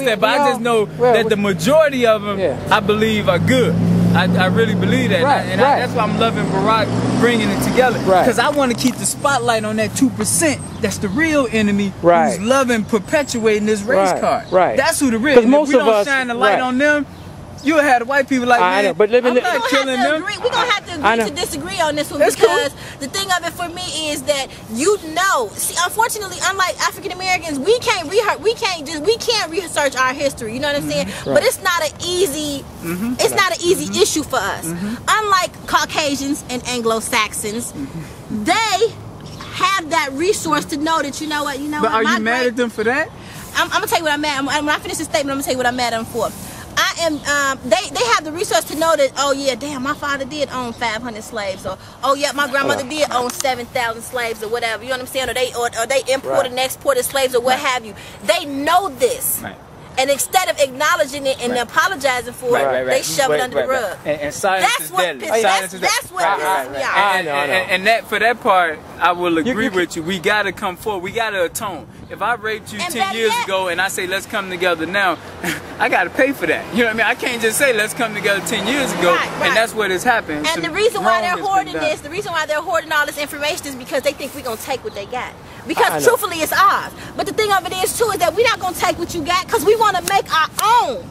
But I just know that the majority of them, I believe, are good. I really believe that, and that's why I'm loving Barack bringing it together. Because I want to keep the spotlight on that 2%. That's the real enemy who's loving perpetuating this race card. That's who the real. Because most of us shine the light on them. You had white people like I know, but I'm not killing them. We're gonna have to agree to disagree on this one because the thing of it for me is that see, unfortunately, unlike African Americans, we can't research our history. You know what I'm saying? But it's not an easy issue for us. Unlike Caucasians and Anglo-Saxons, they have that resource to know that But are you mad at them for that? I'm gonna tell you what I'm mad. When I finish this statement, I'm gonna tell you what I'm mad at them for. I am. They have the resource to know that. Oh yeah, damn, my father did own 500 slaves, or oh yeah, my grandmother did own 7,000 slaves, or whatever. You know what I'm saying? Or they imported and exported slaves, or what have you. They know this. And instead of acknowledging it and apologizing for it, they shove it under the rug. And silence is deadly. That's what pisses me off. And that for that part, I will agree with you. We got to come forward. We got to atone. If I raped you 10 years ago and I say let's come together now, I got to pay for that. You know what I mean? I can't just say let's come together 10 years ago, and that's what has happened. And the reason why they're hoarding this, the reason why they're hoarding all this information is because they think we're gonna take what they got. Because truthfully, it's ours. But the thing of it is too is that we're not gonna take what you got because we want to make our own.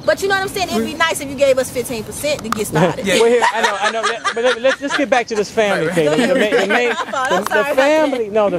But you know what I'm saying? It'd be nice if you gave us 15% to get started. Well, here, I know. But let's get back to this family thing. The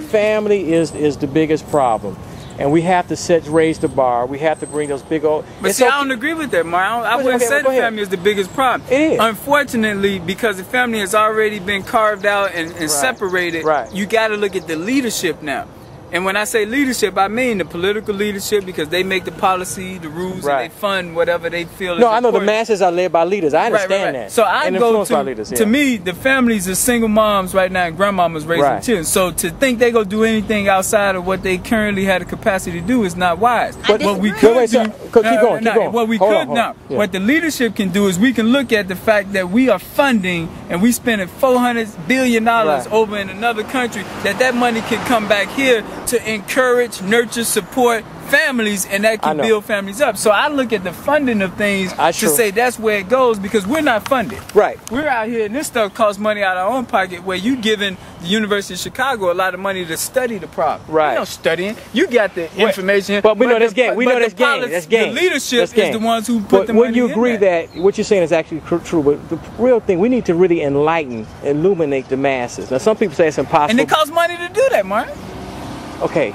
family is the biggest problem. And we have to raise the bar. We have to bring those big old... But see, I don't agree with that, Mar. I wouldn't say the family is the biggest problem. It is. Unfortunately, because the family has already been carved out and separated, you got to look at the leadership now. And when I say leadership, I mean the political leadership because they make the policy, the rules, and they fund whatever they feel is important. I know the masses are led by leaders. I understand that. So I go to me, the families are single moms right now and grandmamas raising children. So to think they go do anything outside of what they currently had the capacity to do is not wise. But what we could do, what we could now, what the leadership can do is we can look at the fact that we are funding and we spending $400 billion over in another country, that money can come back here to encourage, nurture, support families, and that can build families up. So I look at the funding of things to say that's where it goes because we're not funded. We're out here and this stuff costs money out of our own pocket where you giving the University of Chicago a lot of money to study the problem. You know studying. You got the information. But we know that's game. We know that's game. That's game. The leadership is the ones who put the money in. Would you agree that what you're saying is actually true? But the real thing, we need to really illuminate the masses. Now some people say it's impossible. And it costs money to do that, Mark. Okay.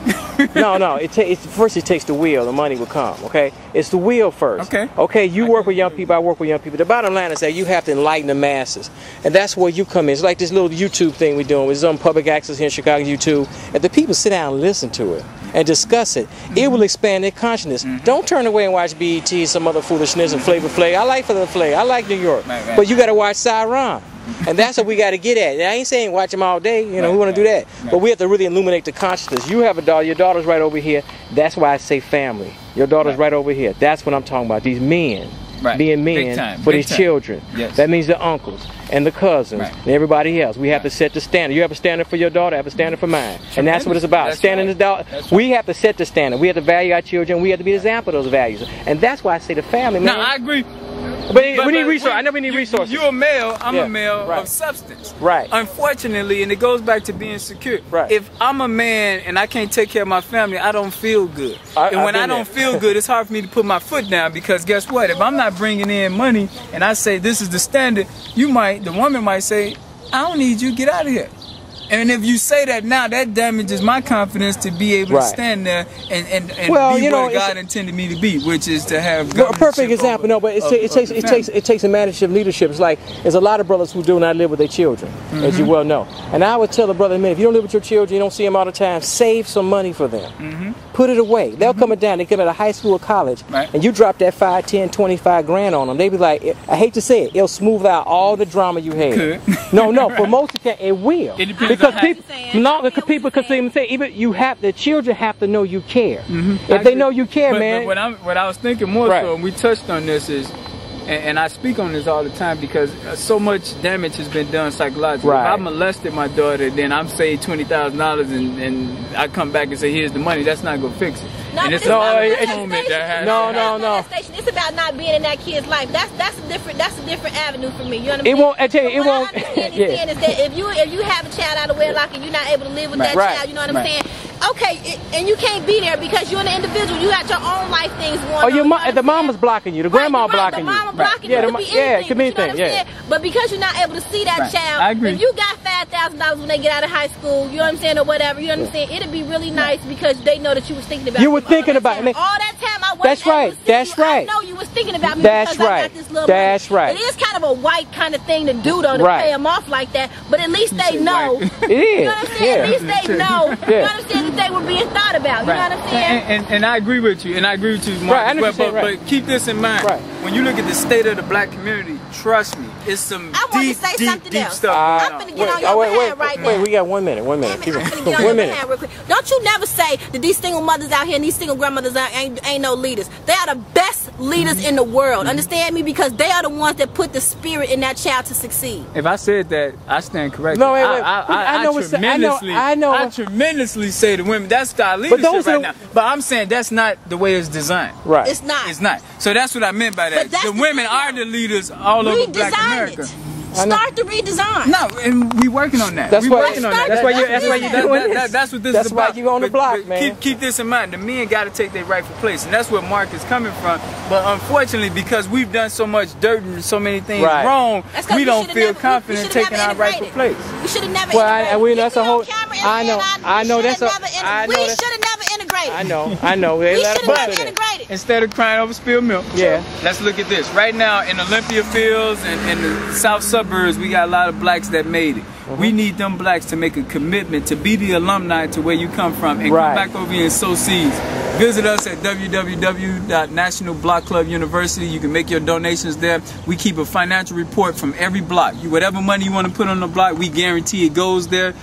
No. First it takes the will. The money will come. Okay. It's the will first. Okay. You work with young people. I work with young people. The bottom line is that you have to enlighten the masses, and that's where you come in. It's like this little YouTube thing we're doing. It's on public access here in Chicago, YouTube. If the people sit down and listen to it and discuss it, it will expand their consciousness. Don't turn away and watch BET, some other foolishness, and Flavor Flav. I like Flavor Flav. I like New York. But you got to watch Siron. And that's what we got to get at. And I ain't saying watch them all day. We want to do that. But we have to really illuminate the consciousness. You have a daughter. Your daughter's right over here. That's why I say family. Your daughter's right over here. That's what I'm talking about. These men being men for these children. That means the uncles and the cousins and everybody else. We have to set the standard. You have a standard for your daughter. I have a standard for mine. And that's what it's about. Standing the daughter. We have to set the standard. We have to value our children. We have to be the example of those values. And that's why I say the family. Man. No, I agree. But we need resources. I know we need resources. You're a male. I'm a male of substance. Unfortunately, and it goes back to being secure. If I'm a man and I can't take care of my family, I don't feel good. And when I don't feel good, it's hard for me to put my foot down because guess what? If I'm not bringing in money and I say this is the standard, the woman might say, I don't need you. Get out of here. And if you say that now, that damages my confidence to be able to stand there and be what God intended me to be, which is to have a perfect example. No, but it takes a management leadership. It's like there's a lot of brothers who do not live with their children, as you well know. And I would tell a brother, man, if you don't live with your children, you don't see them all the time, save some money for them. Put it away. They'll come down. They come out of high school or college, and you drop that 5, 10, 25 grand on them. They be like, I hate to say it, it'll smooth out all the drama you had. No, for most of it will. Because people say even the children have to know you care. If they know you care, man. But what I was thinking more so, and we touched on this, is and I speak on this all the time because so much damage has been done psychologically. Right. If I molested my daughter, then I'm saying $20,000 and I come back and say, here's the money. That's not going to fix it. No, and it's no. It's about not being in that kid's life. That's a different avenue for me. You know what I'm saying? It won't. I tell you, it won't. What I understand is that if you have a child out of wedlock and you're not able to live with that child, you know what I'm saying? Okay, and you can't be there because you're an individual. You got your own life things going on. The mama's blocking you. The grandma blocking you. The mama blocking you. It could be anything. Yeah. But because you're not able to see that child, if you got $5,000 when they get out of high school, you know what I'm saying, or whatever, you know what I'm saying, it'd be really nice because they know that you was thinking about you. You were thinking about it. All that time I That's right. That's right. I know you was thinking about me because I got this little That's money. right. It is kind of a white kind of thing to do though, to pay them off like that. But at least they know. It is. You know what I'm saying? At least they know. You know what I'm saying? That they were being thought about. You know what I'm saying? And I agree with you. And I agree with you, Mark. But keep this in mind. When you look at the state of the black community, trust me, it's some deep stuff. I'm finna get on your behalnd right now. Wait, we got 1 minute. 1 minute. I'm finna get on your behalnd real quick. Don't you never say that these single mothers out here and these single grandmothers ain't no leaders. They are the best leaders in the world. Understand me? Because they are the ones that put the spirit in that child to succeed. If I said that, I stand corrected. No, wait. I tremendously say to women, that's our leadership right now. But I'm saying that's not the way it's designed. Right. It's not. It's not. So that's what I meant by that. The women are the leaders all over Black America. Start the redesign. No, and we working on that. That's why you That's why you on the block, man. Keep this in mind. The men got to take their rightful place, and that's where Mark is coming from. But unfortunately, because we've done so much dirt and so many things wrong, we don't feel confident taking our rightful place. We should have never. Well, that's a whole. I know. We should have never integrated. I know. We should have never integrated. Instead of crying over spilled milk, let's look at this. Right now in Olympia Fields and the South Suburbs, we got a lot of blacks that made it. We need them blacks to make a commitment to be the alumni to where you come from and come back over here and sow seeds. Visit us at www.National Block Club University. You can make your donations there. We keep a financial report from every block. Whatever money you want to put on the block, we guarantee it goes there.